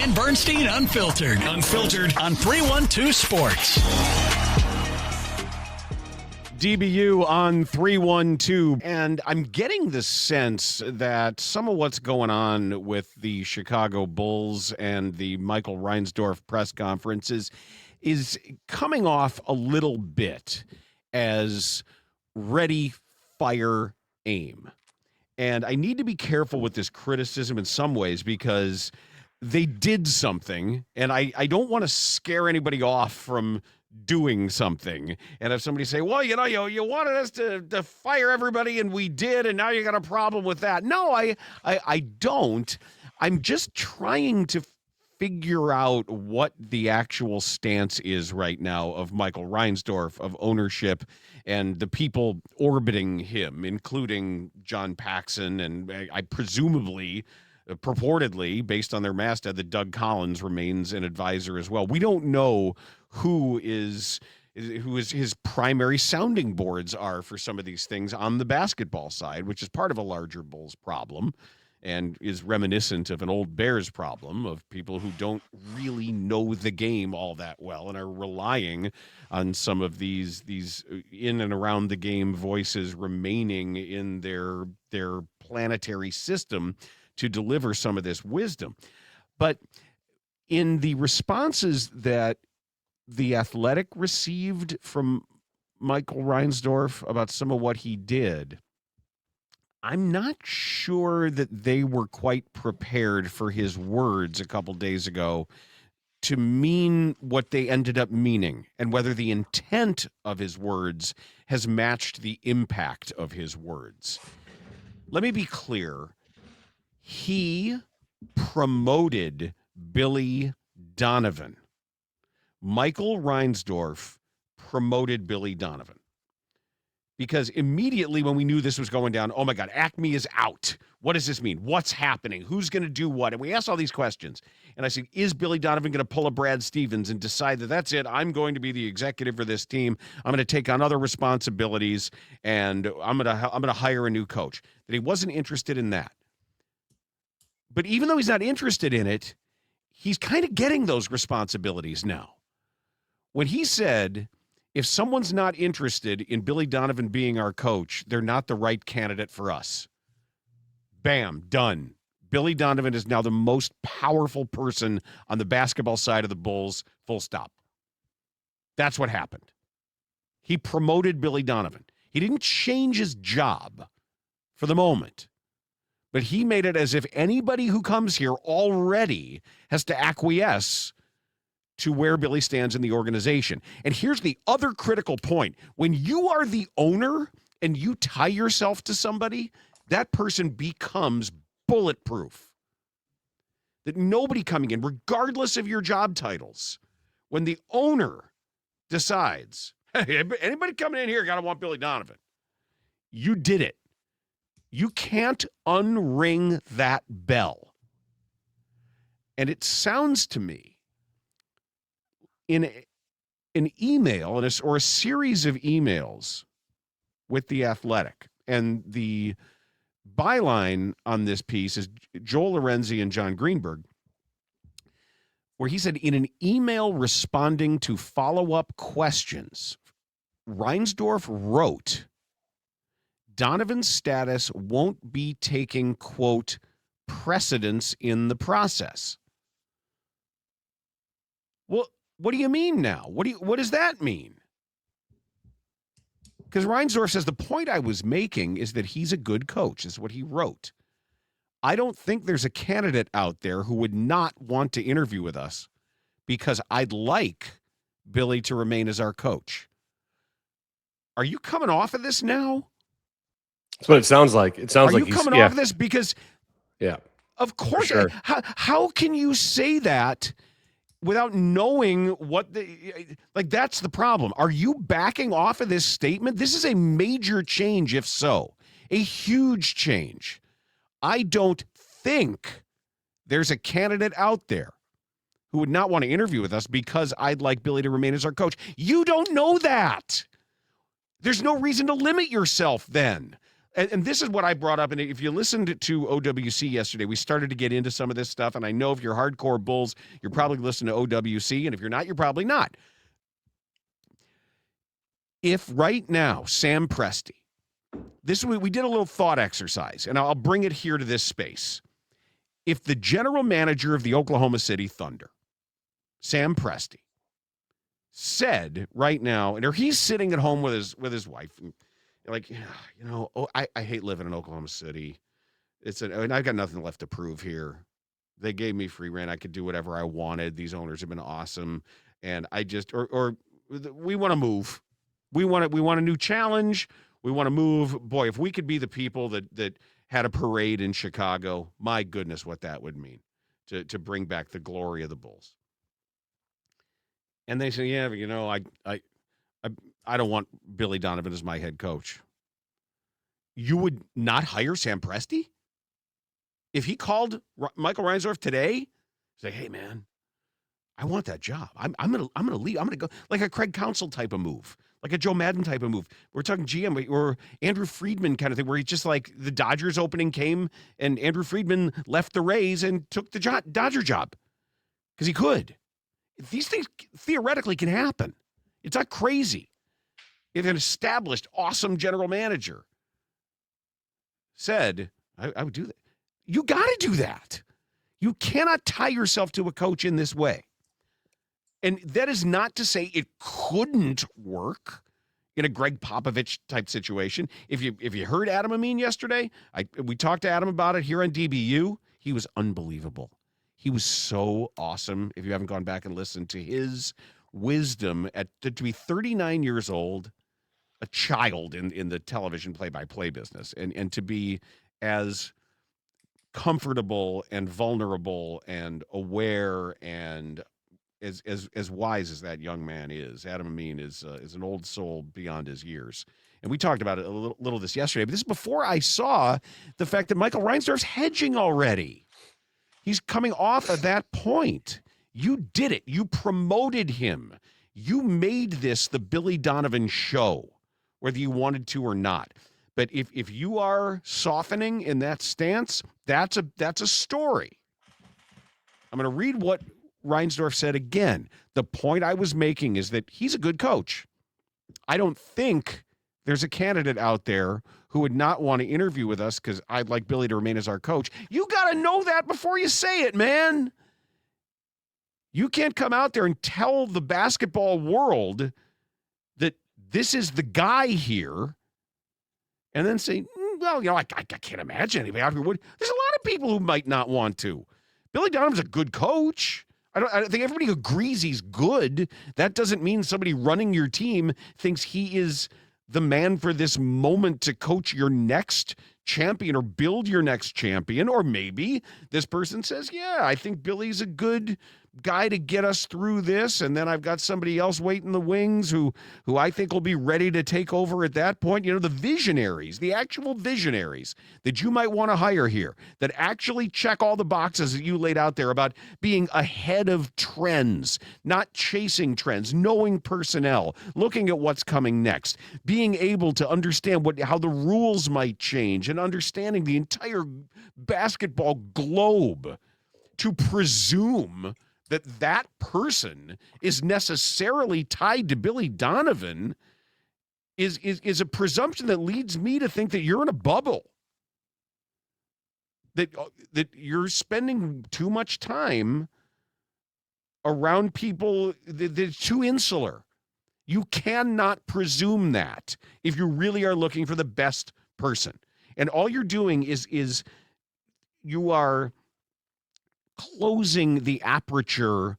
Dan Bernstein Unfiltered. Unfiltered on 312 Sports. DBU on 312. And I'm getting the sense that some of what's going on with the Chicago Bulls and the Michael Reinsdorf press conferences is coming off a little bit as ready, fire, aim. And I need to be careful with this criticism in some ways because they did something, and I don't want to scare anybody off from doing something. And if somebody say, well, you wanted us to fire everybody, and we did, and now you got a problem with that. No, I don't. I'm just trying to figure out what the actual stance is right now of Michael Reinsdorf, of ownership, and the people orbiting him, including John Paxson, and I presumably, purportedly, based on their masthead, that Doug Collins remains an advisor as well. We don't know who his primary sounding boards are for some of these things on the basketball side, which is part of a larger Bulls problem and is reminiscent of an old Bears problem of people who don't really know the game all that well and are relying on some of these in and around the game voices remaining in their planetary system to deliver some of this wisdom. But in the responses that The Athletic received from Michael Reinsdorf about some of what he did, I'm not sure that they were quite prepared for his words a couple days ago to mean what they ended up meaning, and whether the intent of his words has matched the impact of his words. Let me be clear. He promoted Billy Donovan. Michael Reinsdorf promoted Billy Donovan. Because immediately when we knew this was going down, oh my God, Acme is out. What does this mean? What's happening? Who's going to do what? And we asked all these questions. And I said, is Billy Donovan going to pull a Brad Stevens and decide that that's it? I'm going to be the executive for this team. I'm going to take on other responsibilities, and I'm going to hire a new coach. That he wasn't interested in that. But even though he's not interested in it, he's kind of getting those responsibilities now. When he said, if someone's not interested in Billy Donovan being our coach, they're not the right candidate for us. Bam, done. Billy Donovan is now the most powerful person on the basketball side of the Bulls, full stop. That's what happened. He promoted Billy Donovan. He didn't change his job for the moment, but he made it as if anybody who comes here already has to acquiesce to where Billy stands in the organization. And here's the other critical point. When you are the owner and you tie yourself to somebody, that person becomes bulletproof. That nobody coming in, regardless of your job titles, when the owner decides, hey, anybody coming in here got to want Billy Donovan, you did it. You can't unring that bell. And it sounds to me, in an email or a series of emails with The Athletic, and the byline on this piece is Joel Lorenzi and John Greenberg, where he said, in an email responding to follow-up questions, Reinsdorf wrote, Donovan's status won't be taking, quote, precedence in the process. Well, what do you mean now? What does that mean? Because Reinsdorf says the point I was making is that he's a good coach, is what he wrote. I don't think there's a candidate out there who would not want to interview with us because I'd like Billy to remain as our coach. Are you coming off of this now? That's what it sounds like. It sounds like he's coming off of this because, yeah, of course. Sure. How can you say that without knowing what that's the problem? Are you backing off of this statement? This is a major change, if so, a huge change. I don't think there's a candidate out there who would not want to interview with us because I'd like Billy to remain as our coach. You don't know that. There's no reason to limit yourself then. and this is what I brought up. And if you listened to OWC yesterday, we started to get into some of this stuff. And I know if you're hardcore Bulls, you're probably listening to OWC. And if you're not, you're probably not. If right now, Sam Presti, we did a little thought exercise, and I'll bring it here to this space. If the general manager of the Oklahoma City Thunder, Sam Presti, said right now, and he's sitting at home with his wife, and like, I hate living in Oklahoma City. And I've got nothing left to prove here. They gave me free rein. I could do whatever I wanted. These owners have been awesome, and I just we want to move. We want a new challenge. We want to move. Boy, if we could be the people that had a parade in Chicago, my goodness, what that would mean to bring back the glory of the Bulls. And they say, yeah, but I don't want Billy Donovan as my head coach. You would not hire Sam Presti? If he called Michael Reinsdorf today, say, hey man, I want that job. I'm gonna leave. I'm gonna go like a Craig Counsell type of move, like a Joe Madden type of move. We're talking GM or Andrew Friedman kind of thing, where he's just like the Dodgers opening came and Andrew Friedman left the Rays and took the Dodger job because he could. These things theoretically can happen. It's not crazy. If an established, awesome general manager said, I would do that. You got to do that. You cannot tie yourself to a coach in this way. And that is not to say it couldn't work in a Greg Popovich type situation. If you heard Adam Amin yesterday, we talked to Adam about it here on DBU. He was unbelievable. He was so awesome. If you haven't gone back and listened to his wisdom to be 39 years old, a child in the television play-by-play business, and to be as comfortable and vulnerable and aware and as wise as that young man is. Adam Amin is an old soul beyond his years. And we talked about it a little this yesterday, but this is before I saw the fact that Michael Reinsdorf's hedging already. He's coming off at that point. You did it. You promoted him. You made this the Billy Donovan show, whether you wanted to or not. But if you are softening in that stance, that's a story. I'm going to read what Reinsdorf said again. The point I was making is that he's a good coach. I don't think there's a candidate out there who would not want to interview with us because I'd like Billy to remain as our coach. You got to know that before you say it, man. You can't come out there and tell the basketball world that this is the guy here and then say, well, I can't imagine anybody out here would. There's a lot of people who might not want to. Billy Donovan's a good coach. I think everybody agrees he's good. That doesn't mean somebody running your team thinks he is the man for this moment to coach your next champion or build your next champion. Or maybe this person says, yeah, I think Billy's a good guy to get us through this, and then I've got somebody else waiting in the wings who I think will be ready to take over at that point. The visionaries, the actual visionaries that you might want to hire here that actually check all the boxes that you laid out there about being ahead of trends, not chasing trends, knowing personnel, looking at what's coming next, being able to understand how the rules might change, and understanding the entire basketball globe. To presume that person is necessarily tied to Billy Donovan is a presumption that leads me to think that you're in a bubble, that you're spending too much time around people that are too insular. You cannot presume that if you really are looking for the best person. And all you're doing is you are closing the aperture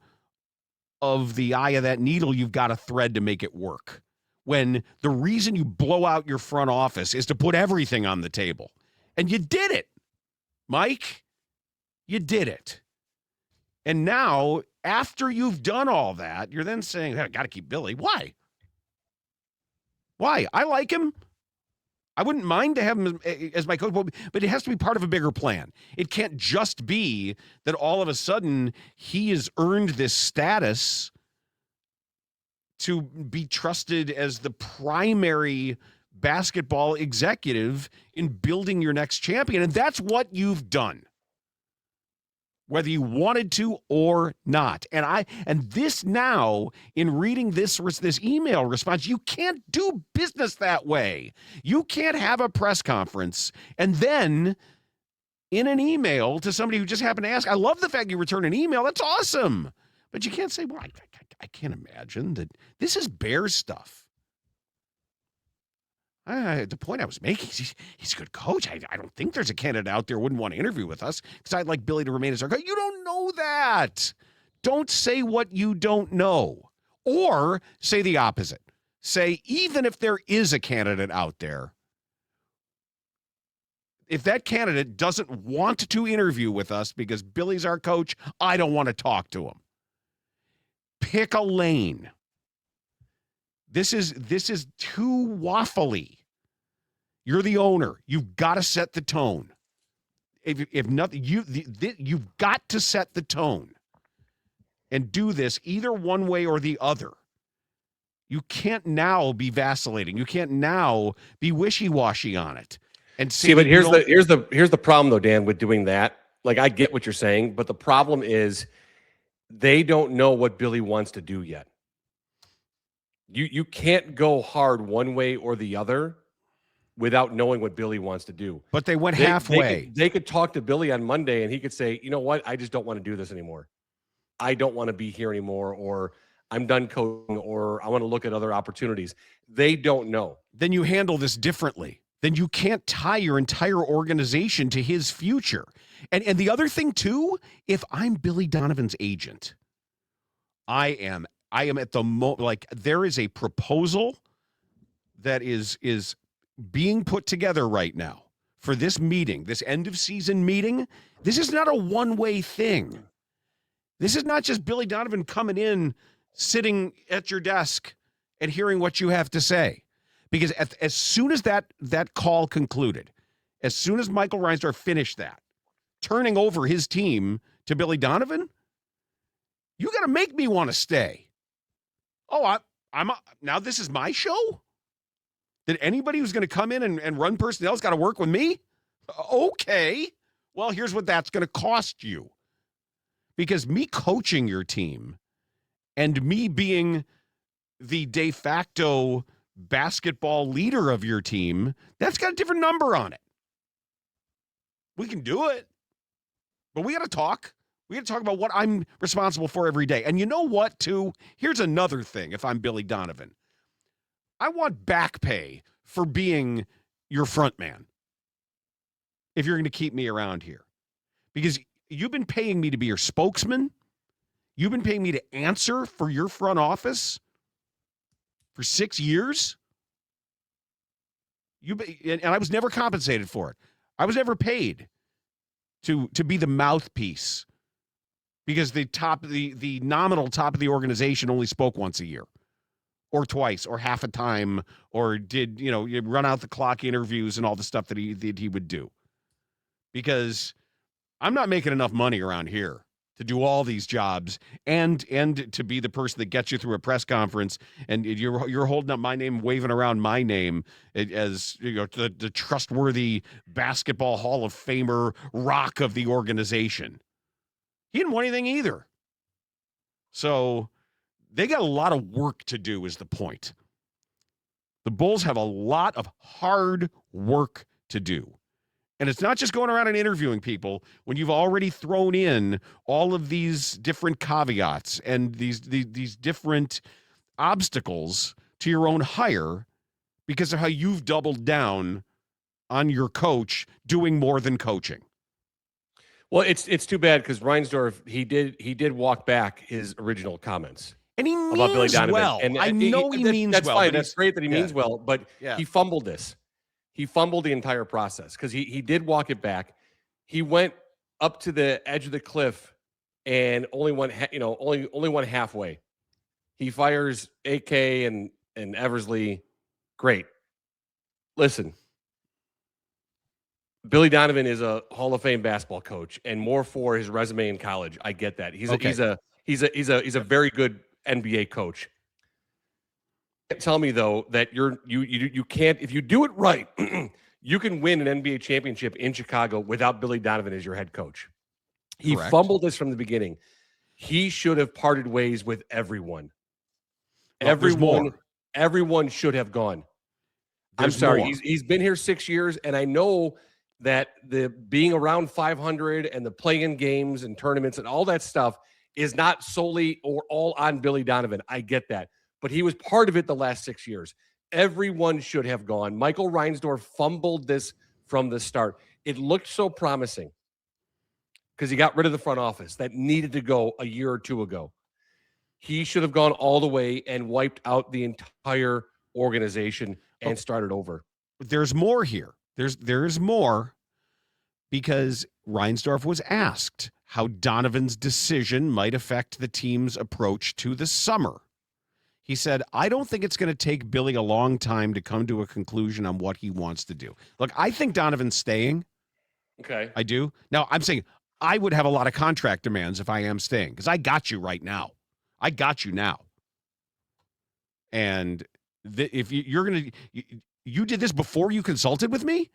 of the eye of that needle you've got a thread to make it work. When the reason you blow out your front office is to put everything on the table. And you did it, Mike. You did it. And now, after you've done all that, you're then saying, hey, I got to keep Billy. Why? Why? I like him. I wouldn't mind to have him as my coach, but it has to be part of a bigger plan. It can't just be that all of a sudden he has earned this status to be trusted as the primary basketball executive in building your next champion. And that's what you've done, whether you wanted to or not. And this now, in reading this email response, you can't do business that way. You can't have a press conference and then in an email to somebody who just happened to ask. I love the fact you return an email. That's awesome. But you can't say, well, I can't imagine that this is Bears stuff. The point I was making, he's a good coach. I don't think there's a candidate out there who wouldn't want to interview with us because I'd like Billy to remain as our coach. You don't know that. Don't say what you don't know. Or say the opposite. Say, even if there is a candidate out there, if that candidate doesn't want to interview with us because Billy's our coach, I don't want to talk to him. Pick a lane. This is too waffly. You're the owner. You've got to set the tone. If nothing, you've got to set the tone and do this either one way or the other. You can't now be vacillating. You can't now be wishy-washy on it. And see, but here's the problem though, Dan, with doing that. Like, I get what you're saying, but the problem is they don't know what Billy wants to do yet. You can't go hard one way or the other without knowing what Billy wants to do. But they went halfway. They could talk to Billy on Monday and he could say, you know what? I just don't want to do this anymore. I don't want to be here anymore, or I'm done coaching, or I want to look at other opportunities. They don't know. Then you handle this differently. Then you can't tie your entire organization to his future. And the other thing too, if I'm Billy Donovan's agent, I am at the moment, like, there is a proposal that is being put together right now for this meeting, this end of season meeting. This is not a one-way thing. This is not just Billy Donovan coming in, sitting at your desk and hearing what you have to say. Because as soon as that call concluded, as soon as Michael Reinsdorf finished that, turning over his team to Billy Donovan, you got to make me want to stay. Oh, now this is my show? That anybody who's going to come in and run personnel has got to work with me? Okay. Well, here's what that's going to cost you. Because me coaching your team and me being the de facto basketball leader of your team, that's got a different number on it. We can do it, but we got to talk. We got to talk about what I'm responsible for every day. And you know what, too? Here's another thing if I'm Billy Donovan. I want back pay for being your front man if you're going to keep me around here. Because you've been paying me to be your spokesman. You've been paying me to answer for your front office for 6 years. And I was never compensated for it. I was never paid to be the mouthpiece because the nominal top of the organization only spoke once a year or twice or half a time or did, you run out the clock interviews and all the stuff that he would do. Because I'm not making enough money around here to do all these jobs and to be the person that gets you through a press conference and you're holding up my name, waving around my name as the trustworthy basketball Hall of Famer rock of the organization. He didn't want anything either. So they got a lot of work to do is the point. The Bulls have a lot of hard work to do. And it's not just going around and interviewing people when you've already thrown in all of these different caveats and these different obstacles to your own hire because of how you've doubled down on your coach doing more than coaching. Well, it's too bad because Reinsdorf, he did walk back his original comments. And he about Billy means Donovan. well. And I know he means that's well. Fine. That's great that he means well, but Yeah. he fumbled this. He fumbled the entire process because he did walk it back. He went up to the edge of the cliff and only went halfway. He fires AK and Eversley. Great. Listen, Billy Donovan is a Hall of Fame basketball coach and more for his resume in college. I get that. He's a very good NBA coach. tell me though that you can't, if you do it right, you can win an NBA championship in Chicago without Billy Donovan as your head coach. He Correct. fumbled this from the beginning. He should have parted ways with everyone. Well, Everyone should have gone. There's I'm sorry. more. He's been here 6 years, and I know that the being around 500 and the playing games and tournaments and all that stuff is not solely or all on Billy Donovan. I get that. But he was part of it the last 6 years. Everyone should have gone. Michael Reinsdorf fumbled this from the start. It looked so promising because he got rid of the front office that needed to go a year or two ago. He should have gone all the way and wiped out the entire organization and started over. There's more here. There's more, because Reinsdorf was asked how Donovan's decision might affect the team's approach to the summer. He said, I don't think it's going to take Billy a long time to come to a conclusion on what he wants to do. Look, I think Donovan's staying. Okay. I do. Now, I'm saying I would have a lot of contract demands if I am staying, because I got you right now. I got you now. And if you're going to, you did this before you consulted with me?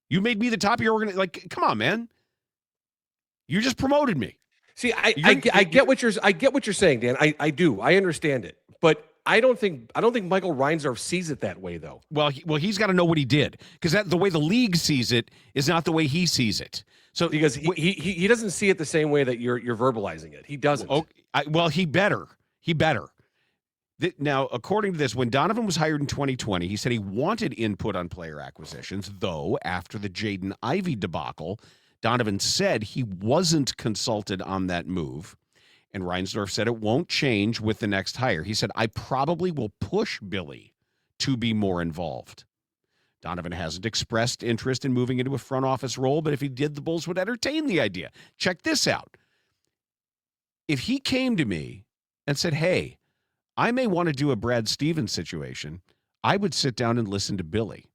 You made me the top of your organization. Like, come on, man. You just promoted me. See, I get what you're saying, Dan. I do. I understand it. But I don't think Michael Reinsdorf sees it that way, though. Well, he's got to know what he did, because the way the league sees it is not the way he sees it. So because he doesn't see it the same way that you're verbalizing it. He doesn't. Well, he better. He better. Now, according to this, when Donovan was hired in 2020, he said he wanted input on player acquisitions, though after the Jaden Ivey debacle, Donovan said he wasn't consulted on that move. And Reinsdorf said it won't change with the next hire. He said, I probably will push Billy to be more involved. Donovan hasn't expressed interest in moving into a front office role, but if he did, the Bulls would entertain the idea. Check this out. If he came to me and said, hey, I may want to do a Brad Stevens situation, I would sit down and listen to Billy.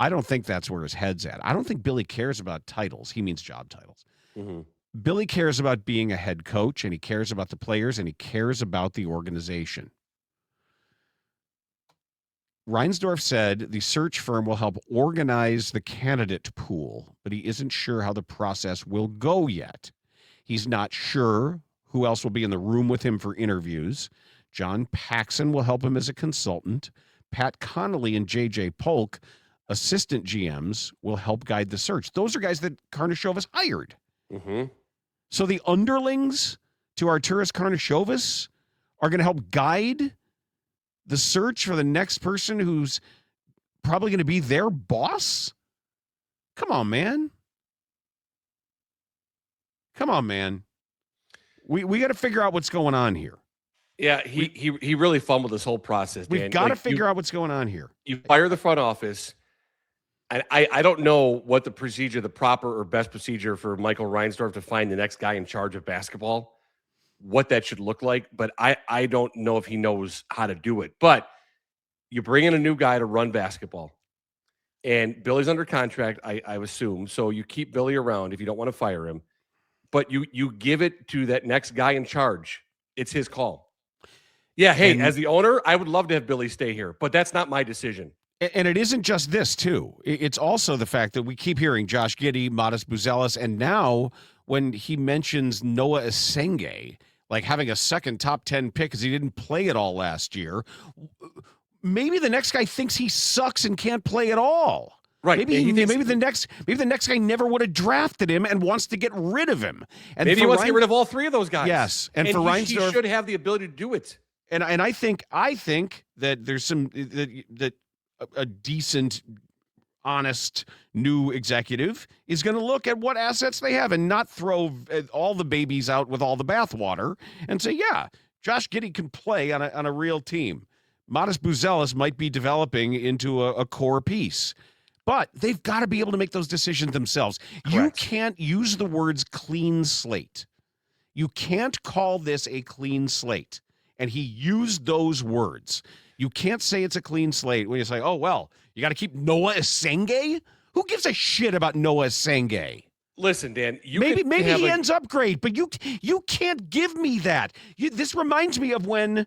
I don't think that's where his head's at. I don't think Billy cares about titles. He means job titles. Mm-hmm. Billy cares about being a head coach, and he cares about the players, and he cares about the organization. Reinsdorf said the search firm will help organize the candidate pool, but he isn't sure how the process will go yet. He's not sure who else will be in the room with him for interviews. John Paxson will help him as a consultant. Pat Connolly and J.J. Polk, assistant GMs, will help guide the search. Those are guys that Karnisovas hired. Mm-hmm. So the underlings to Arturas Karnisovas are going to help guide the search for the next person who's probably going to be their boss? Come on, man. Come on, man. We got to figure out what's going on here. Yeah, he really fumbled this whole process, Dan. We've got to figure out what's going on here. You fire the front office. And I don't know what the proper or best procedure for Michael Reinsdorf to find the next guy in charge of basketball, what that should look like. But I don't know if he knows how to do it. But you bring in a new guy to run basketball. And Billy's under contract, I assume. So you keep Billy around if you don't want to fire him. But you give it to that next guy in charge. It's his call. Yeah, hey, as the owner, I would love to have Billy stay here. But that's not my decision. And it isn't just this, too. It's also the fact that we keep hearing Josh Giddey, Modest Buzelis, and now when he mentions Noah Esenge, like having a second top 10 pick because he didn't play at all last year, maybe the next guy thinks he sucks and can't play at all. Right. Maybe the next guy never would have drafted him and wants to get rid of him. And maybe he wants to get rid of all three of those guys. Yes. And for Reinsdorf, he should have the ability to do it. And I think that there's some that a decent, honest new executive is going to look at what assets they have and not throw all the babies out with all the bathwater and say, yeah, Josh Giddey can play on a real team. Modest Buzelis might be developing into a core piece. But they've got to be able to make those decisions themselves. Correct. You can't use the words clean slate. You can't call this a clean slate. And he used those words. You can't say it's a clean slate when you say, oh, well, you got to keep Noah Esenge? Who gives a shit about Noah Esenge? Listen, Dan, maybe he ends up great, but you can't give me that. This reminds me of when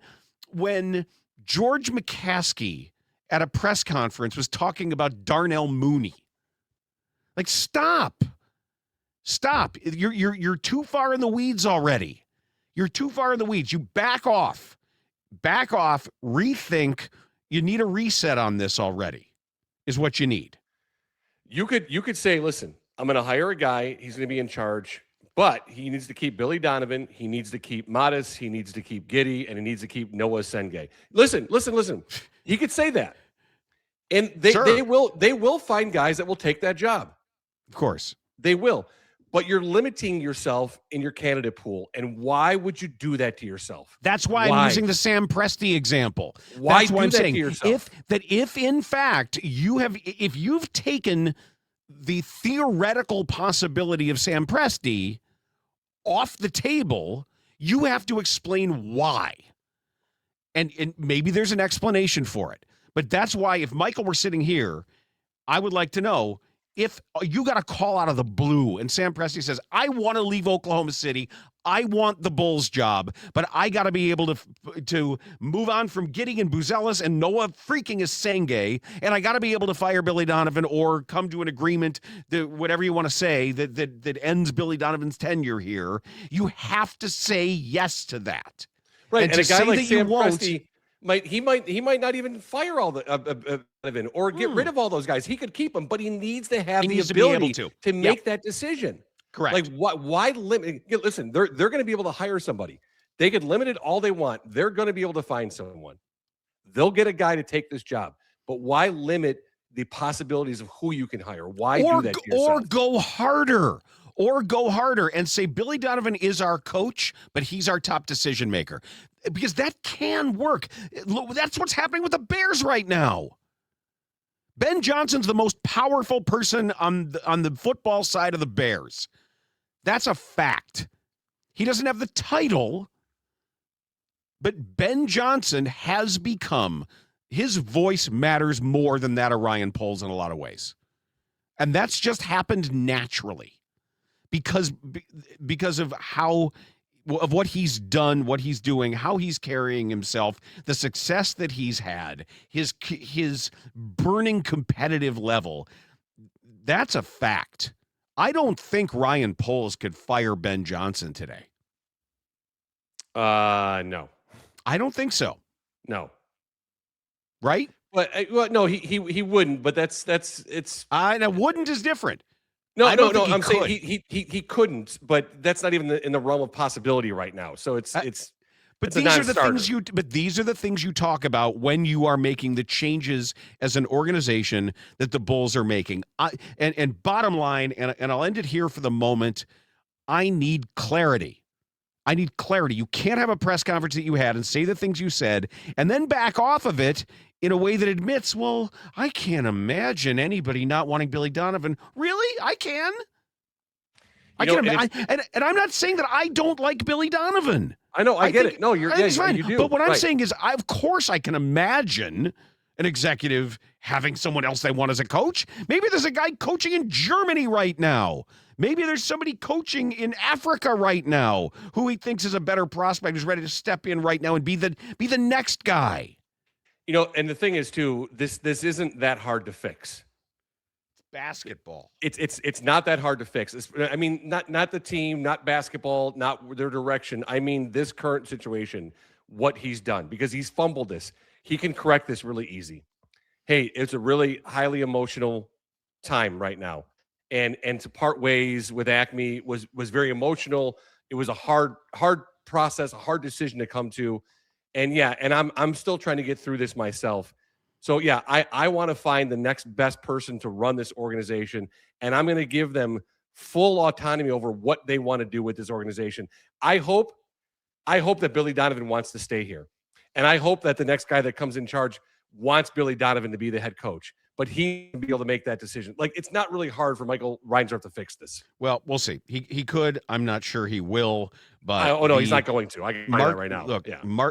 George McCaskey at a press conference was talking about Darnell Mooney. Like, stop. You're too far in the weeds already. You're too far in the weeds. You back off, rethink. You need a reset on this already is what you need. You could say, listen, I'm going to hire a guy. He's going to be in charge, but he needs to keep Billy Donovan. He needs to keep Mattis. He needs to keep Giddy, and he needs to keep Noah Sengay. Listen. He could say that. And they will find guys that will take that job. Of course. They will. But you're limiting yourself in your candidate pool. And why would you do that to yourself? That's why I'm using the Sam Presti example. Why That's why I'm that saying to yourself? If in fact if you've taken the theoretical possibility of Sam Presti off the table, you have to explain why. And maybe there's an explanation for it. But that's why if Michael were sitting here, I would like to know if you got a call out of the blue and Sam Presti says, I want to leave Oklahoma City. I want the Bulls job, but I got to be able to move on from Giddy and Buzelis and Noah freaking Sengay, and I got to be able to fire Billy Donovan or come to an agreement, that whatever you want to say, that ends Billy Donovan's tenure here. You have to say yes to that. Right, and a guy like Sam Presti might not even fire all the or get rid of all those guys. He could keep them, but he needs to have the ability to make that decision. Correct. Like why limit? Listen, they're going to be able to hire somebody. They could limit it all they want. They're going to be able to find someone. They'll get a guy to take this job. But why limit the possibilities of who you can hire? Why do that to yourself? Or go harder and say Billy Donovan is our coach, but he's our top decision maker. Because that can work. That's what's happening with the Bears right now. Ben Johnson's the most powerful person on the football side of the Bears. That's a fact. He doesn't have the title, but Ben Johnson has become, his voice matters more than that of Ryan Poles in a lot of ways. And that's just happened naturally because of what he's done, what he's doing, how he's carrying himself, the success that he's had, his burning competitive level. That's a fact. I don't think Ryan Poles could fire Ben Johnson today. No. I don't think so. No. Right? But no, he wouldn't. But it's. Now wouldn't is different. No. I'm saying he couldn't. But that's not even in the realm of possibility right now. So it's. But these are the things you talk about when you are making the changes as an organization that the Bulls are making. And bottom line, and I'll end it here for the moment, I need clarity. You can't have a press conference that you had and say the things you said and then back off of it in a way that admits, well, I can't imagine anybody not wanting Billy Donovan. Really? I can. And I'm not saying that I don't like Billy Donovan. I know, I get it. No, it's fine. You do. But what I'm saying is, of course, I can imagine an executive having someone else they want as a coach. Maybe there's a guy coaching in Germany right now. Maybe there's somebody coaching in Africa right now who he thinks is a better prospect, who's ready to step in right now and be the next guy. And the thing is too, this isn't that hard to fix. Basketball. It's not that hard to fix. Not the team, not basketball, not their direction. I mean, this current situation, what he's done, because he's fumbled this. He can correct this really easy. Hey, it's a really highly emotional time right now. And to part ways with Acme was very emotional. It was a hard process, a hard decision to come to. And I'm still trying to get through this myself. So I want to find the next best person to run this organization, and I'm going to give them full autonomy over what they want to do with this organization. I hope that Billy Donovan wants to stay here, and I hope that the next guy that comes in charge wants Billy Donovan to be the head coach. But he can be able to make that decision. Like, it's not really hard for Michael Reinsdorf to fix this. Well, we'll see. He could. I'm not sure he will. But he's not going to. I can tell you that right now. Look,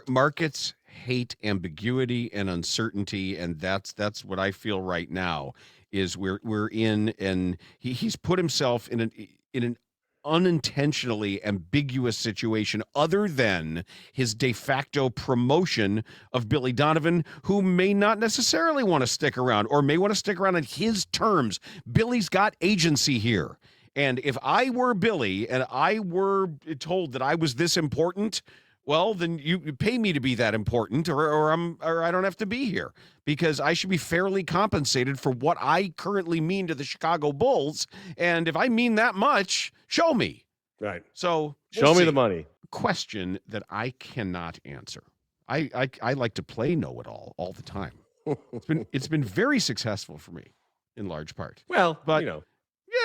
markets hate ambiguity and uncertainty, and that's what I feel right now. Is we're in, and he's put himself in an unintentionally ambiguous situation other than his de facto promotion of Billy Donovan, who may not necessarily want to stick around or may want to stick around on his terms. Billy's got agency here. And if I were Billy and I were told that I was this important, well, then you pay me to be that important, or I don't have to be here, because I should be fairly compensated for what I currently mean to the Chicago Bulls. And if I mean that much, show me. Right. So show me the money. Question that I cannot answer. I like to play know-it-all all the time. It's been very successful for me in large part. Well, but you know.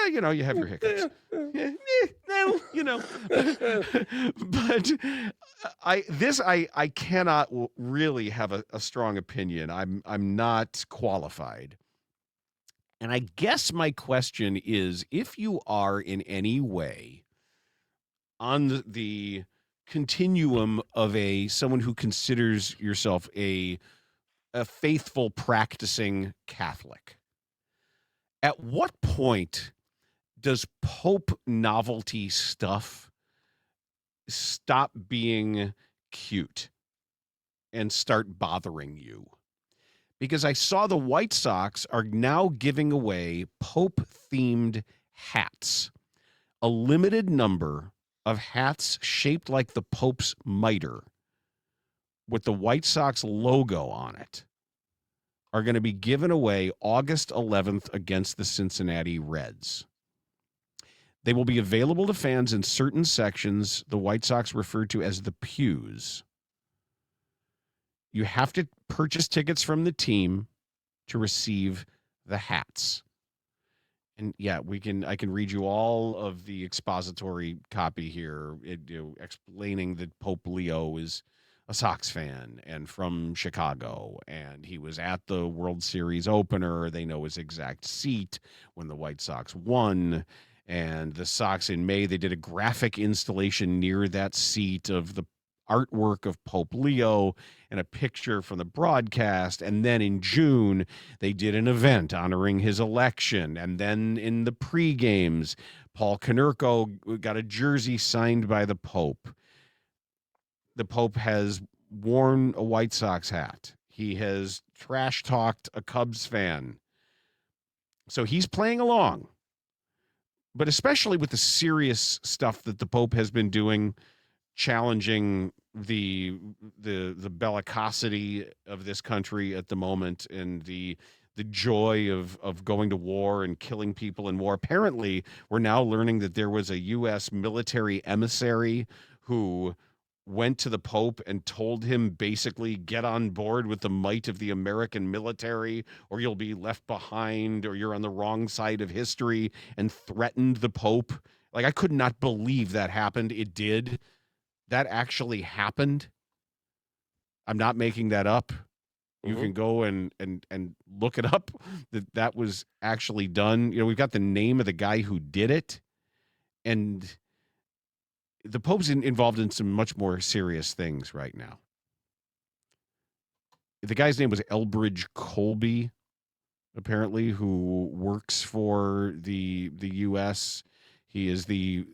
Yeah, you have your hiccups. But I cannot really have a strong opinion. I'm not qualified. And I guess my question is, if you are in any way on the continuum of someone who considers yourself a faithful practicing Catholic, at what point does Pope novelty stuff stop being cute and start bothering you? Because I saw the White Sox are now giving away Pope-themed hats, a limited number of hats shaped like the Pope's mitre with the White Sox logo on it are going to be given away August 11th against the Cincinnati Reds. They will be available to fans in certain sections the White Sox refer to as the pews. You have to purchase tickets from the team to receive the hats. And yeah, I can read you all of the expository copy here, explaining that Pope Leo is a Sox fan and from Chicago, and he was at the World Series opener. They know his exact seat when the White Sox won. And the Sox in May, they did a graphic installation near that seat of the artwork of Pope Leo and a picture from the broadcast. And then in June, they did an event honoring his election. And then in the pre-games, Paul Konerko got a jersey signed by the Pope. The Pope has worn a White Sox hat. He has trash-talked a Cubs fan. So he's playing along. But especially with the serious stuff that the Pope has been doing, challenging the bellicosity of this country at the moment and the joy of going to war and killing people in war. Apparently, we're now learning that there was a U.S. military emissary who went to the Pope and told him basically, get on board with the might of the American military or you'll be left behind or you're on the wrong side of history, and threatened the Pope. Like, I could not believe that happened. It did. That actually happened. I'm not making that up. You can go and look it up, that was actually done. We've got the name of the guy who did it. And the Pope's involved in some much more serious things right now. The guy's name was Elbridge Colby, apparently, who works for the U.S. He is the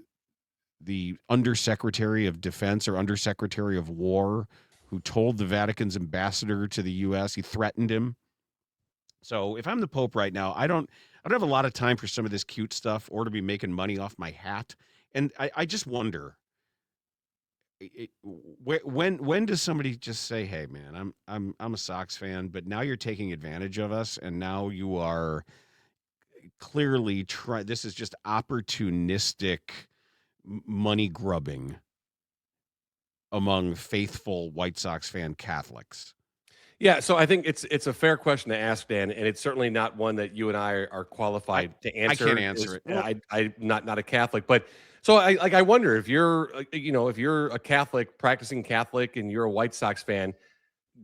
Undersecretary of Defense or Undersecretary of War, who told the Vatican's ambassador to the U.S. he threatened him. So if I'm the Pope right now, I don't have a lot of time for some of this cute stuff or to be making money off my hat. And I just wonder, when does somebody just say, "Hey, man, I'm a Sox fan, but now you're taking advantage of us, and now you are clearly this is just opportunistic money grubbing among faithful White Sox fan Catholics." Yeah, so I think it's a fair question to ask, Dan, and it's certainly not one that you and I are qualified to answer. I can't answer it. I'm not a Catholic, but so I wonder if you're a Catholic, practicing Catholic, and you're a White Sox fan,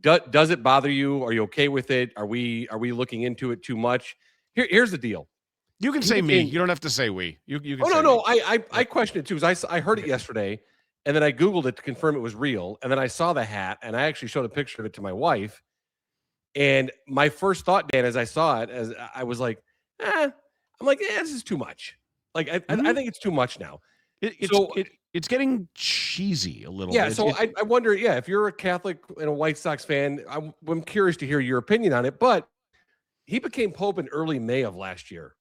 does it bother you? Are you okay with it? Are we looking into it too much? Here's the deal. You can say me. You don't have to say we. You can. Oh, say no. me. I question it too, because I heard it yesterday, and then I Googled it to confirm it was real, and then I saw the hat, and I actually showed a picture of it to my wife. And my first thought, Dan, as I saw it, as I was like, this is too much. Like, I think it's too much now. So It's getting cheesy a little yeah, bit. so I wonder, yeah, if you're a Catholic and a White Sox fan, I'm curious to hear your opinion on it. But he became Pope in early May of last year.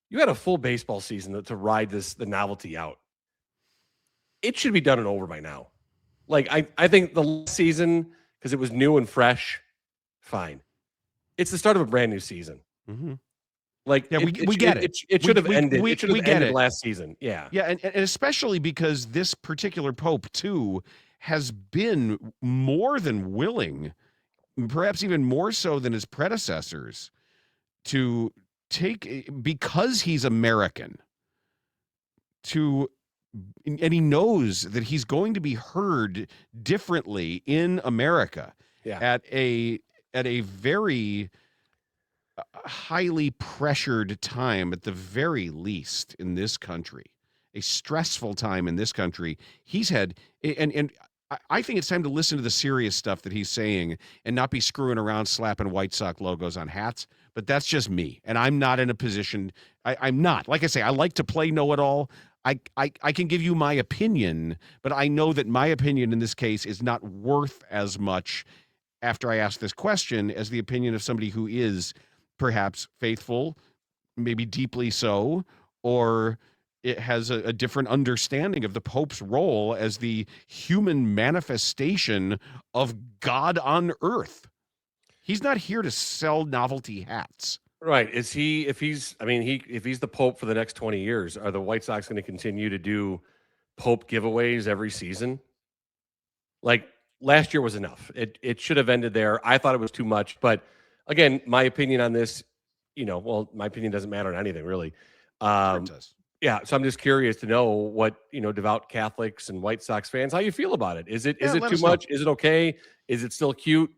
You had a full baseball season to ride the novelty out. It should be done and over by now. Like I think the last season, because it was new and fresh, fine. It's the start of a brand new season. Mm-hmm. Like yeah, we get it. It should have ended. We It should have get ended it last season. Yeah. Yeah, and especially because this particular pope too has been more than willing, perhaps even more so than his predecessors, to take, because he's American, to, and he knows that he's going to be heard differently in America Yeah. at a very highly pressured time, at the very least, in this country, a stressful time in this country. He's had, and I think it's time to listen to the serious stuff that he's saying and not be screwing around slapping White Sox logos on hats. But that's just me, and I'm not in a position. I'm not, like I say, I like to play know-it-all. I can give you my opinion, but I know that my opinion in this case is not worth as much after I ask this question as the opinion of somebody who is perhaps faithful, maybe deeply so, or it has a different understanding of the Pope's role as the human manifestation of God on earth. He's not here to sell novelty hats. Right. Is he, if he's the Pope for the next 20 years, are the White Sox going to continue to do Pope giveaways every season? Like last year was enough. It should have ended there. I thought it was too much, but again, my opinion on this, my opinion doesn't matter on anything really. Sure it does. Yeah, so I'm just curious to know what, devout Catholics and White Sox fans, how you feel about it. Is it too much? Is it okay? Is it still cute?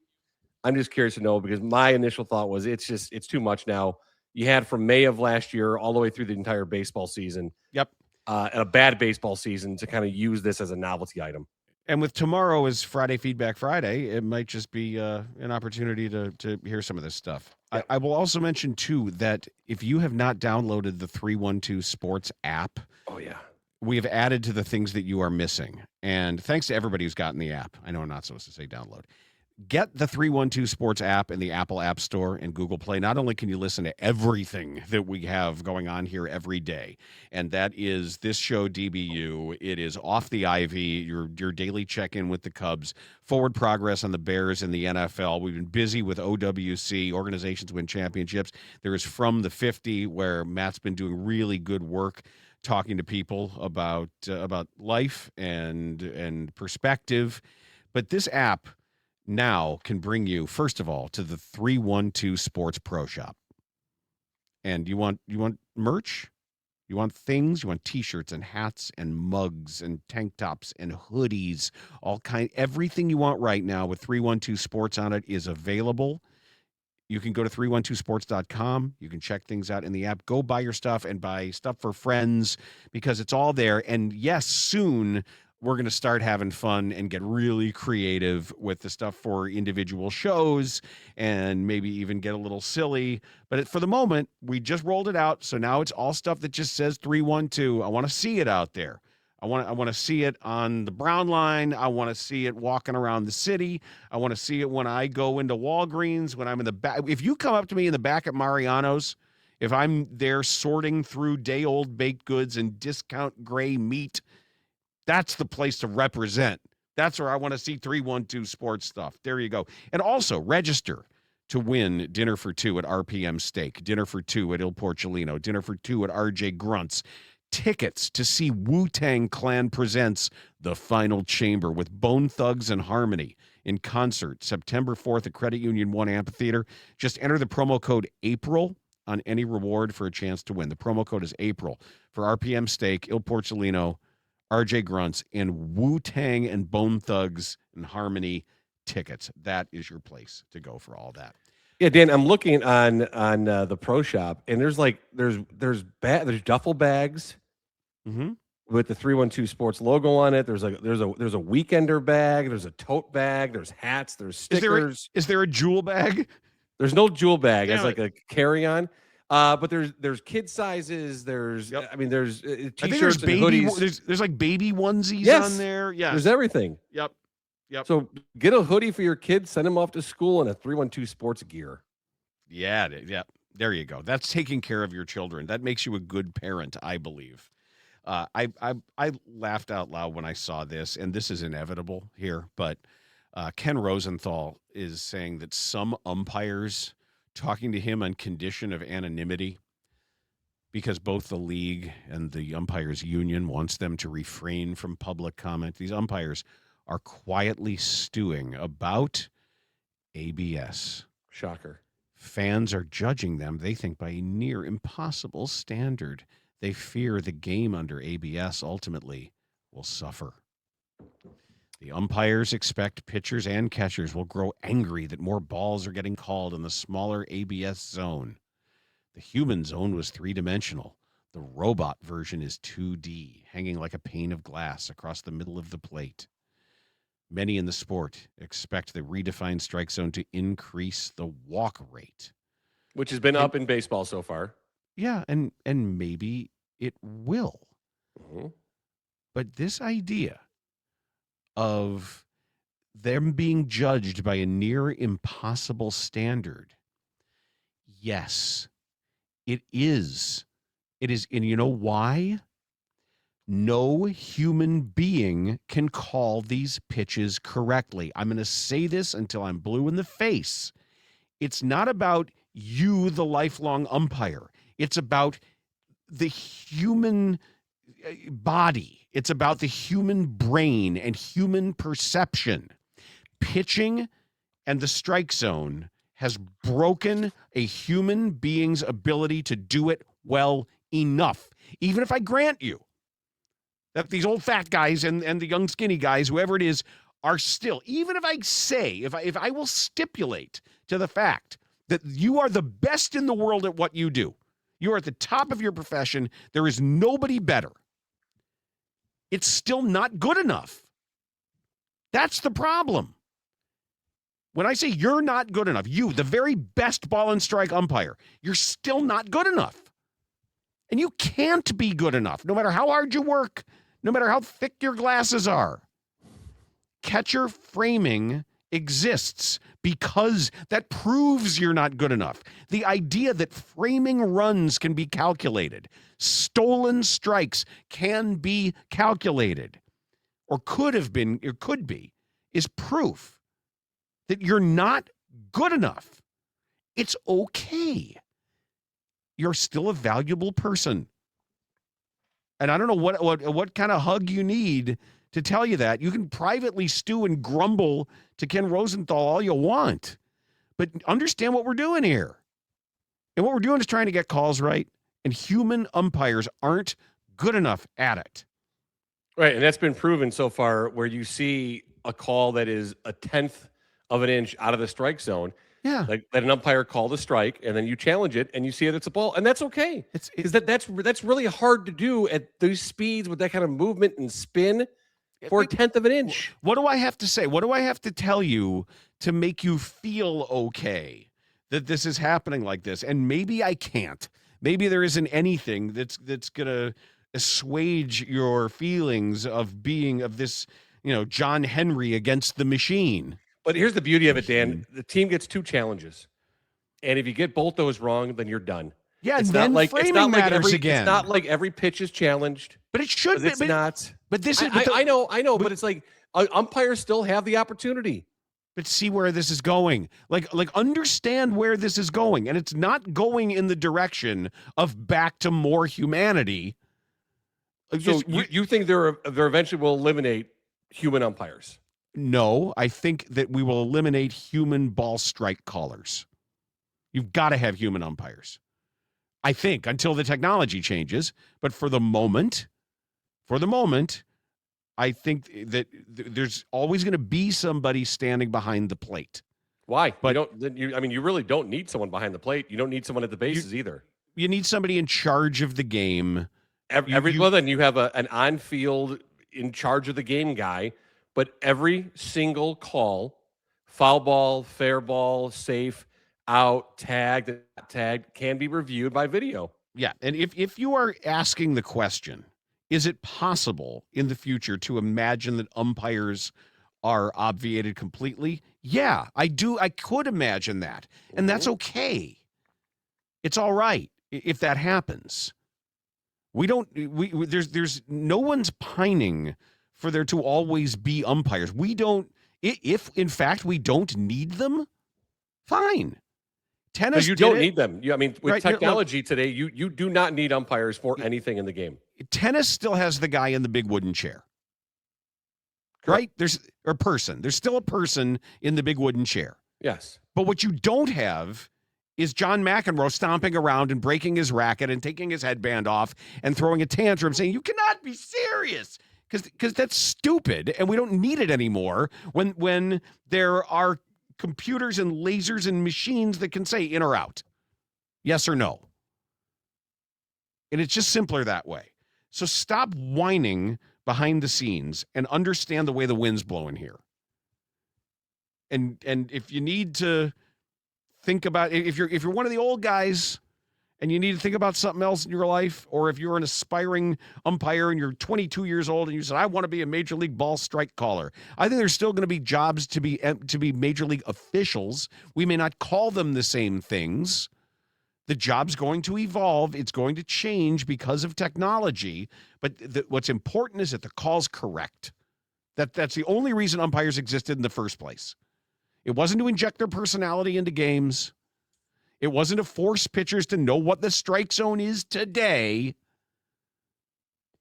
I'm just curious to know, because my initial thought was it's too much now. You had from May of last year all the way through the entire baseball season. Yep. A bad baseball season to kind of use this as a novelty item. And with tomorrow is Friday Feedback Friday, it might just be an opportunity to hear some of this stuff. Yep. I will also mention, too, that if you have not downloaded the 312 Sports app, oh yeah, we have added to the things that you are missing. And thanks to everybody who's gotten the app. I know I'm not supposed to say download. Get the 312 Sports app in the Apple App Store and Google Play. Not only can you listen to everything that we have going on here every day, and that is this show, DBU. It is Off the Ivy, your daily check-in with the Cubs, forward progress on the Bears and the NFL. We've been busy with OWC, Organizations Win Championships. There is From the 50, where Matt's been doing really good work talking to people about life and perspective. But this app now can bring you, first of all, to the 312 Sports Pro Shop. And you want merch? You want things? You want t-shirts and hats and mugs and tank tops and hoodies, everything you want right now with 312 Sports on it is available. You can go to 312sports.com. You can check things out in the app. Go buy your stuff and buy stuff for friends, because it's all there. And yes, soon we're going to start having fun and get really creative with the stuff for individual shows, and maybe even get a little silly. But for the moment, we just rolled it out. So now it's all stuff that just says 312. I want to see it out there. I want to see it on the Brown line. I want to see it walking around the city. I want to see it when I go into Walgreens, when I'm in the back. If you come up to me in the back at Mariano's, if I'm there sorting through day-old baked goods and discount gray meat, that's the place to represent. That's where I want to see 312 Sports stuff. There you go. And also register to win dinner for two at RPM Steak, dinner for two at Il Porcellino, dinner for two at RJ Grunt's, tickets to see Wu-Tang Clan presents The Final Chamber with Bone Thugs and Harmony in concert September 4th at Credit Union 1 Amphitheater. Just enter the promo code APRIL on any reward for a chance to win. The promo code is APRIL for RPM Steak, Il Porcellino, RJ Grunts, and Wu-Tang and Bone Thugs and Harmony tickets. That is your place to go for all that. Yeah, Dan, I'm looking on the Pro Shop, and there's duffel bags with the 312 Sports logo on it. There's a weekender bag. There's a tote bag. There's hats. There's stickers. Is there a jewel bag? There's no jewel bag. Damn It's like a carry-on. But there's kid sizes. There's Yep. I mean there's I think t-shirts and hoodies. there's like baby onesies Yes, on there. Yes. there's everything. Yep. Yep. So get a hoodie for your kids, send them off to school in a 312 sports gear. Yeah. There you go. That's taking care of your children. That makes you a good parent, I believe. I laughed out loud when I saw this, and this is inevitable here, but Ken Rosenthal is saying that some umpires talking to him on condition of anonymity, because both the league and the umpires union wants them to refrain from public comment. These umpires are quietly stewing about ABS. Shocker. Fans are judging them, they think, by a near impossible standard. They fear the game under ABS ultimately will suffer. The umpires expect pitchers and catchers will grow angry that more balls are getting called in the smaller ABS zone. The human zone was three-dimensional. The robot version is 2D, hanging like a pane of glass across the middle of the plate. Many in the sport expect the redefined strike zone to increase the walk rate, which has been up in baseball so far. Yeah, and maybe it will. Mm-hmm. But this idea of them being judged by a near impossible standard, yes, it is. It is, and you know why? No human being can call these pitches correctly. I'm going to say this until I'm blue in the face. It's not about you, the lifelong umpire. It's about the human body. It's about the human brain and human perception. Pitching and the strike zone has broken a human being's ability to do it well enough. Even if I grant you that these old fat guys and the young skinny guys, whoever it is, are still, even if I say, if I will stipulate to the fact that you are the best in the world at what you do, you are at the top of your profession, there is nobody better, it's still not good enough. That's the problem. When I say you're not good enough, you, the very best ball and strike umpire, you're still not good enough. And you can't be good enough, no matter how hard you work, no matter how thick your glasses are. Catcher framing exists because that proves you're not good enough. The idea that framing runs can be calculated, stolen strikes can be calculated, or could have been, or could be, is proof that you're not good enough. It's okay. You're still a valuable person. And I don't know what kind of hug you need to tell you that. You can privately stew and grumble to Ken Rosenthal all you want, but understand what we're doing here. And what we're doing is trying to get calls right, and human umpires aren't good enough at it. Right, and that's been proven so far where you see a call that is a tenth of an inch out of the strike zone. Yeah. Like that an umpire called a strike, and then you challenge it, and you see that it's a ball, and that's okay. Because that's really hard to do at those speeds with that kind of movement and spin for a tenth of an inch. What do I have to say? What do I have to tell you to make you feel okay that this is happening like this? And maybe I can't. Maybe there isn't anything that's gonna assuage your feelings of being of this, John Henry against the machine. But here's the beauty of it, Dan. The team gets 2 challenges. And if you get both those wrong, then you're done. Yeah, it's not like framing matters again. It's not like every pitch is challenged. But it should be. It's not. But this is. I know. But it's like umpires still have the opportunity. But see where this is going. Like understand where this is going, and it's not going in the direction of back to more humanity. So you think they're eventually will eliminate human umpires? No, I think that we will eliminate human ball strike callers. You've got to have human umpires. I think until the technology changes, but for the moment, I think that there's always going to be somebody standing behind the plate. Why? But you really don't need someone behind the plate. You don't need someone at the bases either. You need somebody in charge of the game. Then you have an on-field in charge of the game guy. But every single call, foul ball, fair ball, safe, out, tagged, not tagged, can be reviewed by video. Yeah, and if you are asking the question, is it possible in the future to imagine that umpires are obviated completely? Yeah, I do. I could imagine that, and that's okay. It's all right if that happens. There's no one's pining for there to always be umpires. We don't. If in fact we don't need them, fine. Tennis, you don't need them. I mean, with Right, technology today, you do not need umpires for anything in the game. Tennis still has the guy in the big wooden chair. Right? There's still a person in the big wooden chair. Yes. But what you don't have is John McEnroe stomping around and breaking his racket and taking his headband off and throwing a tantrum saying, "You cannot be serious." Because that's stupid and we don't need it anymore when there are computers and lasers and machines that can say in or out, yes or no. And it's just simpler that way. So stop whining behind the scenes and understand the way the wind's blowing here. And if you need to think about, if you're one of the old guys and you need to think about something else in your life, or if you're an aspiring umpire and you're 22 years old and you said, "I want to be a major league ball strike caller," I think there's still going to be jobs to be major league officials. We may not call them the same things. The job's going to evolve. It's going to change because of technology. But what's important is that the call's correct. That's the only reason umpires existed in the first place. It wasn't to inject their personality into games. It wasn't to force pitchers to know what the strike zone is today,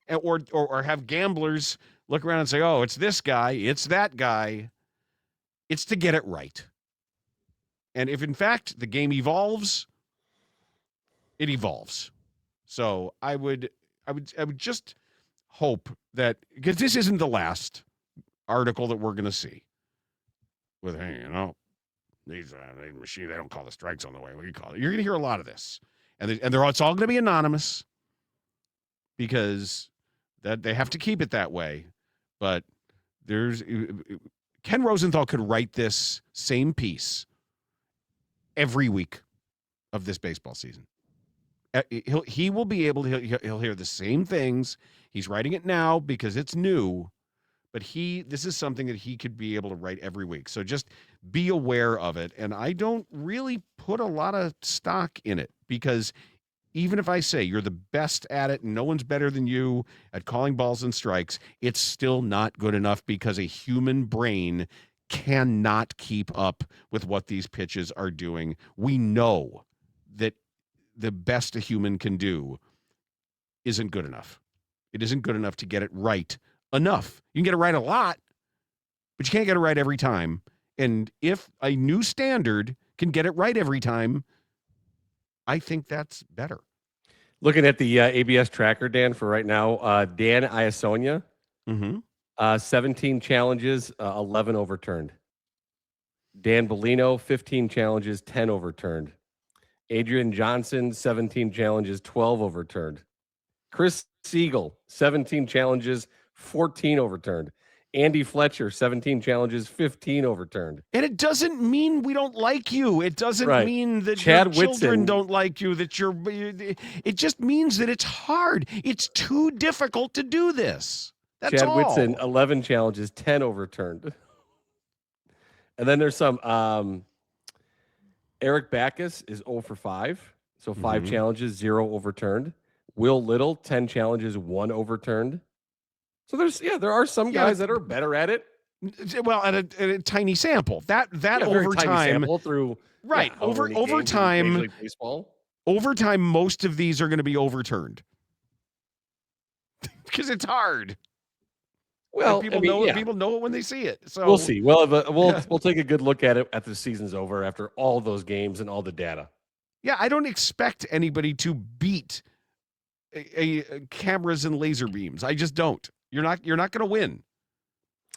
or have gamblers look around and say, "Oh, it's this guy, it's that guy." It's to get it right. And if, in fact, the game evolves, it evolves. So I would just hope that, because this isn't the last article that we're going to see with, "Hey, these machines, they don't call the strike zone the way we call it." You're going to hear a lot of this, and it's all going to be anonymous because that they have to keep it that way. But Ken Rosenthal could write this same piece every week of this baseball season. He will be able to. He'll hear the same things. He's writing it now because it's new. But this is something that he could be able to write every week. So just be aware of it. And I don't really put a lot of stock in it, because even if I say you're the best at it and no one's better than you at calling balls and strikes, it's still not good enough, because a human brain cannot keep up with what these pitches are doing. We know that the best a human can do isn't good enough. It isn't good enough to get it right enough. You can get it right a lot, but you can't get it right every time. And if a new standard can get it right every time, I think that's better. Looking at the ABS tracker, Dan, for right now, Dan Iasonia, 17 challenges, 11 overturned. Dan Bellino, 15 challenges, 10 overturned. Adrian Johnson, 17 challenges, 12 overturned. Chris Siegel, 17 challenges, 14 overturned. Andy Fletcher, 17 challenges, 15 overturned. And it doesn't mean we don't like you. It doesn't mean that Chad your children Whitson don't like you, it just means that it's hard. It's too difficult to do this. That's Chad all. Whitson, 11 challenges, 10 overturned. And then there's some Eric Backus is 0 for 5. So 5 challenges, 0 overturned. Will Little, 10 challenges, 1 overturned. So there are some guys that are better at it. Well, at a tiny sample. That over tiny time sample through over time. Major League Baseball. Over time, most of these are going to be overturned because it's hard. Well, people know it when they see it. So we'll see. We'll take a good look at it after the season's over, after all those games and all the data. Yeah, I don't expect anybody to beat cameras and laser beams. I just don't. You're not going to win.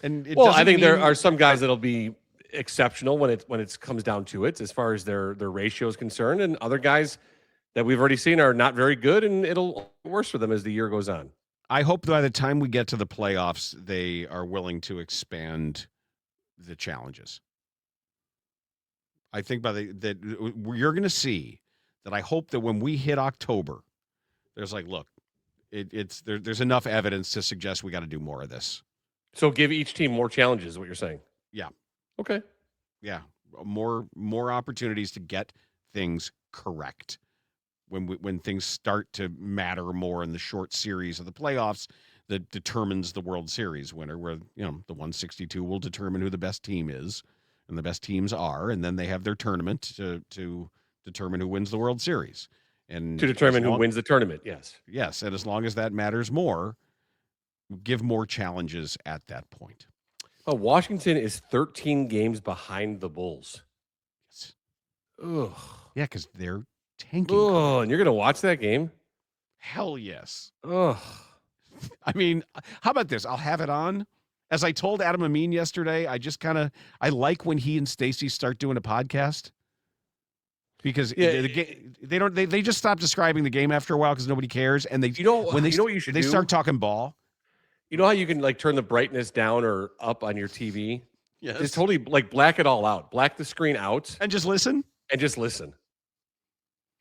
And I think there are some guys that'll be exceptional when it comes down to it, as far as their ratio is concerned, and other guys that we've already seen are not very good, and it'll get worse for them as the year goes on. I hope by the time we get to the playoffs, they are willing to expand the challenges. I think that you're going to see that. I hope that when we hit October, there's like, look, there's enough evidence to suggest we got to do more of this. So give each team more challenges, is what you're saying. Yeah. Okay. Yeah. More opportunities to get things correct when things start to matter more in the short series of the playoffs that determines the World Series winner, where, the 162 will determine who the best team is and the best teams are, and then they have their tournament to determine who wins the World Series. And to determine who wins the tournament, yes. Yes, and as long as that matters more, give more challenges at that point. Oh, Washington is 13 games behind the Bulls. Yes. Ugh. Yeah, because they're tanking. Oh, and you're going to watch that game? Hell yes. Ugh. I mean, how about this? I'll have it on. As I told Adam Amin yesterday, I like when he and Stacy start doing a podcast. Because they just stop describing the game after a while because nobody cares, and they start talking ball. You know how you can like turn the brightness down or up on your TV? Yes. Just totally like black it all out, black the screen out, and just listen.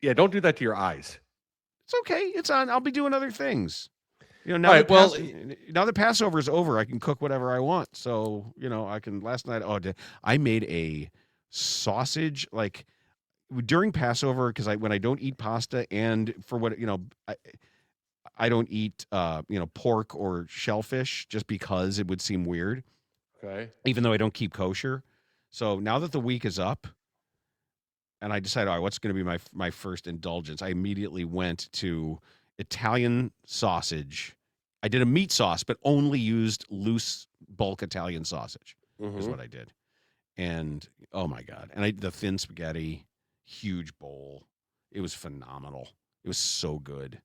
Yeah, don't do that to your eyes. It's okay. It's on. I'll be doing other things. Now the Passover is over, I can cook whatever I want. So I can. Last night, I made a sausage like. During Passover, because when I don't eat pasta, and for what I don't eat pork or shellfish just because it would seem weird. Okay. Even though I don't keep kosher. So now that the week is up, and I decided, all right, what's going to be my first indulgence? I immediately went to Italian sausage. I did a meat sauce, but only used loose bulk Italian sausage. Is what I did. And oh my God! And the thin spaghetti. Huge bowl. It was phenomenal. It was so good.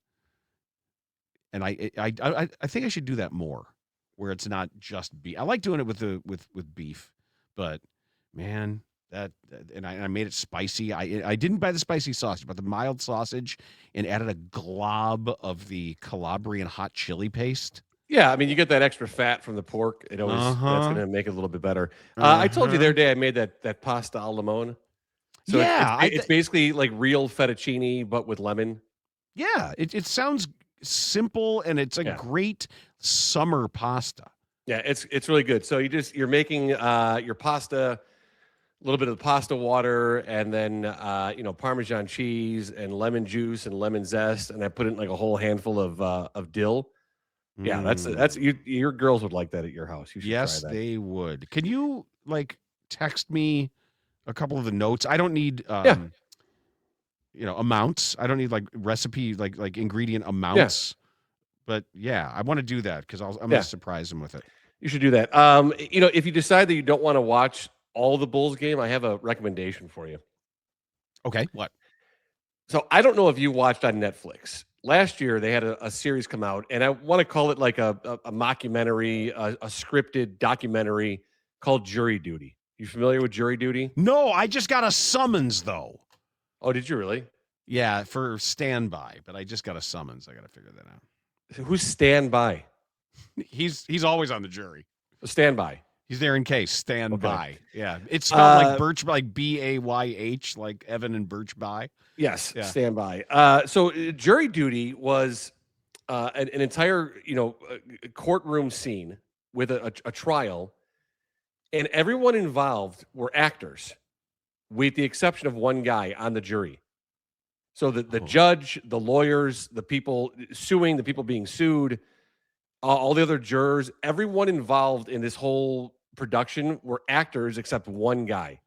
And I think I should do that more, where it's not just beef. I like doing it with beef, but man, and I made it spicy. I didn't buy the spicy sausage, but the mild sausage, and added a glob of the Calabrian hot chili paste. Yeah, I mean, you get that extra fat from the pork. It always that's going to make it a little bit better. I told you the other day I made that pasta al limone. So yeah, it's basically like real fettuccine, but with lemon. Yeah, it sounds simple, and it's a great summer pasta. Yeah, it's really good. So you're making your pasta, a little bit of the pasta water, and then Parmesan cheese and lemon juice and lemon zest, and I put in like a whole handful of dill. Yeah, that's your girls would like that at your house. You should try that. They would. Can you text me a couple of the notes? I don't need amounts. I don't need recipe like ingredient amounts. But yeah, I want to do that because I'm going to surprise them with it. You should do that. If you decide that you don't want to watch all the Bulls game, I have a recommendation for you. Okay, what? So I don't know if you watched on Netflix. Last year they had a series come out, and I want to call it like a mockumentary, a scripted documentary called Jury Duty. You familiar with Jury Duty? No, I just got a summons though. Oh, did you really? Yeah, for standby, but I just got a summons. I got to figure that out. So who's standby? He's always on the jury. Standby. He's there in case. Standby. Okay. Yeah, it's spelled like Birch, like Bayh, like Evan and Birch by. Yes, yeah. Standby. So Jury Duty was an entire courtroom scene with a trial. And everyone involved were actors, with the exception of one guy on the jury. So the judge, the lawyers, the people suing, the people being sued, all the other jurors, everyone involved in this whole production were actors except one guy.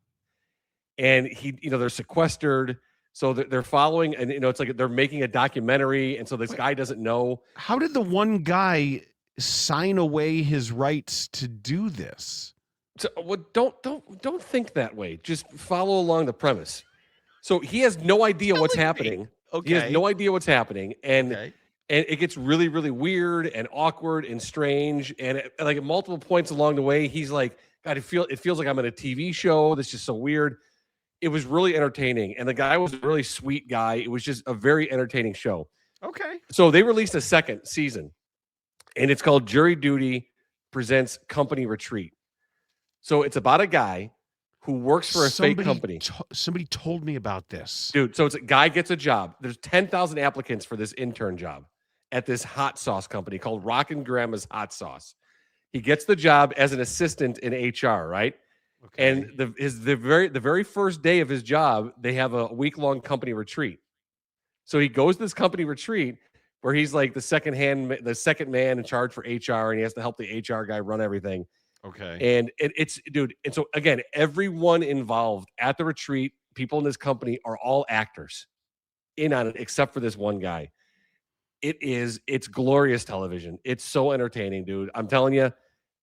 And they're sequestered. So they're following, and it's like they're making a documentary. And so this guy doesn't know. How did the one guy sign away his rights to do this? So don't think that way. Just follow along the premise. So he has no idea what's happening. Okay. He has no idea what's happening, and it gets really, really weird and awkward and strange. And at multiple points along the way, he's like, "God, it feels like I'm in a TV show. This is just so weird." It was really entertaining, and the guy was a really sweet guy. It was just a very entertaining show. Okay. So they released a second season, and it's called Jury Duty Presents Company Retreat. So it's about a guy who works for a fake company. Somebody told me about this. Dude, so it's a guy gets a job. There's 10,000 applicants for this intern job at this hot sauce company called Rockin' Grandma's Hot Sauce. He gets the job as an assistant in HR, right? Okay. And the very first day of his job, they have a week-long company retreat. So he goes to this company retreat where he's like the second man in charge for HR, and he has to help the HR guy run everything. Okay. And it's dude. And so again, everyone involved at the retreat, people in this company are all actors in on it, except for this one guy. It's glorious television. It's so entertaining, dude. I'm telling you,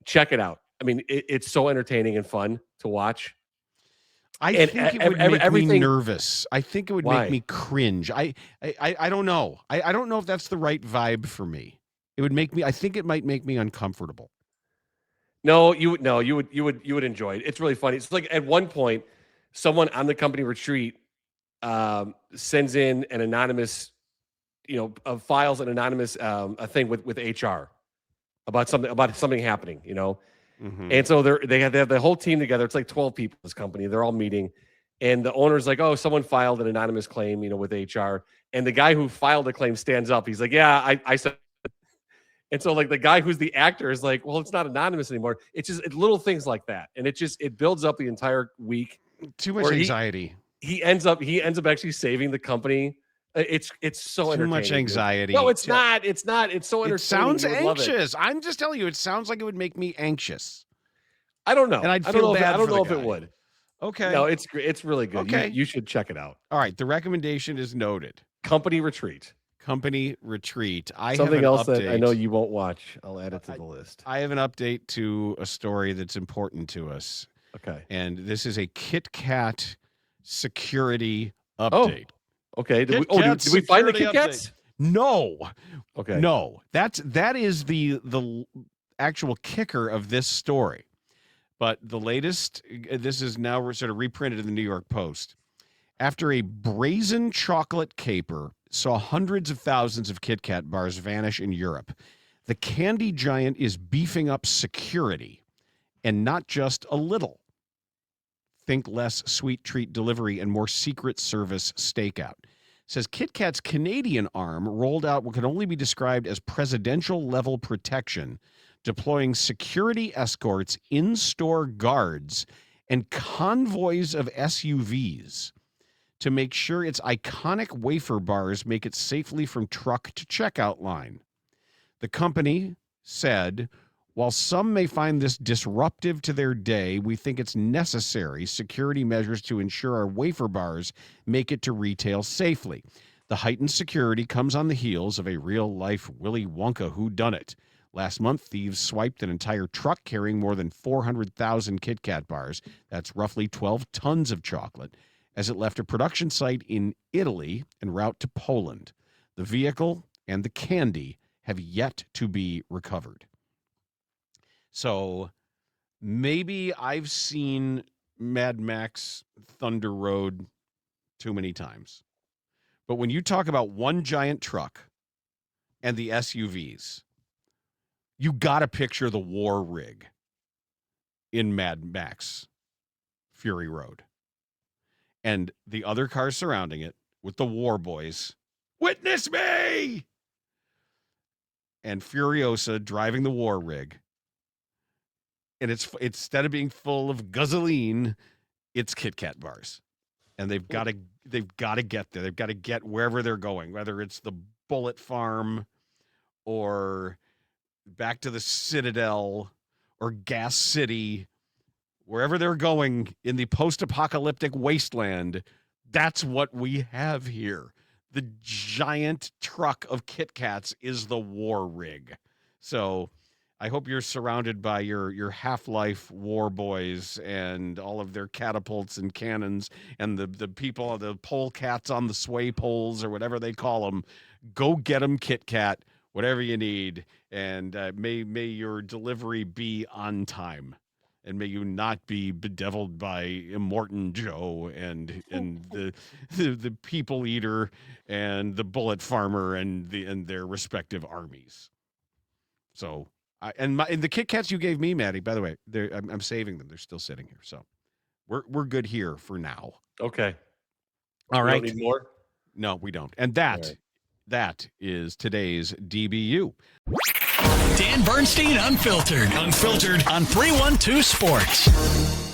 check it out. I mean, it's so entertaining and fun to watch. I think it would make me nervous. I think it would make me cringe. I don't know. I don't know if that's the right vibe for me. It would make me. I think it might make me uncomfortable. No, you would enjoy it. It's really funny. It's like at one point, someone on the company retreat sends in an anonymous, files an anonymous a thing with HR about something happening, Mm-hmm. And so they have the whole team together. It's like 12 people in this company. They're all meeting. And the owner's like, oh, someone filed an anonymous claim, with HR. And the guy who filed the claim stands up. He's like, yeah, I said. And so like the guy who's the actor is like, well, it's not anonymous anymore. It's just little things like that. And it builds up the entire week. Too much anxiety. He ends up actually saving the company. It's so entertaining. Too much anxiety. No, it's not. It's not. It's so entertaining. It sounds anxious. I'm just telling you, it sounds like it would make me anxious. I don't know. And I'd feel bad. I don't know if it would. Okay. No, it's really good. Okay. You should check it out. All right. The recommendation is noted. Company retreat. Something else that I know you won't watch. I'll add it to the list. I have an update to a story that's important to us. Okay. And this is a Kit Kat security update. Oh, okay. Did we find the Kit Kats? No. Okay. No. That is the actual kicker of this story. But the latest, this is now sort of reprinted in the New York Post. After a brazen chocolate caper saw hundreds of thousands of Kit Kat bars vanish in Europe, the candy giant is beefing up security, and not just a little. Think less sweet treat delivery and more Secret Service stakeout. It says Kit Kat's Canadian arm rolled out what could only be described as presidential level protection, deploying security escorts, in-store guards, and convoys of SUVs to make sure its iconic wafer bars make it safely from truck to checkout line. The company said, while some may find this disruptive to their day, we think it's necessary security measures to ensure our wafer bars make it to retail safely. The heightened security comes on the heels of a real-life Willy Wonka whodunit. Last month, thieves swiped an entire truck carrying more than 400,000 Kit Kat bars. That's roughly 12 tons of chocolate, as it left a production site in Italy en route to Poland. The vehicle and the candy have yet to be recovered. So maybe I've seen Mad Max Thunder Road too many times. But when you talk about one giant truck and the SUVs, you got to picture the war rig in Mad Max Fury Road. And the other cars surrounding it with the war boys. Witness me! And Furiosa driving the war rig. And it's instead of being full of gasoline, it's Kit Kat bars. And they've got to get there. They've got to get wherever they're going, whether it's the Bullet Farm or back to the Citadel or Gas City. Wherever they're going in the post-apocalyptic wasteland, that's what we have here. The giant truck of Kit Kats is the war rig. So I hope you're surrounded by your Half-Life war boys and all of their catapults and cannons and the people, the pole cats on the sway poles or whatever they call them. Go get them, Kit Kat, whatever you need. And may your delivery be on time. And may you not be bedeviled by Immortan Joe and the People Eater and the Bullet Farmer and their respective armies. So, and the Kit Kats you gave me, Maddie, by the way, I'm saving them. They're still sitting here. So, We're good here for now. Okay. All We right. don't need more? No, we don't. And All right. that is today's DBU. Dan Bernstein Unfiltered. Unfiltered on 312 Sports.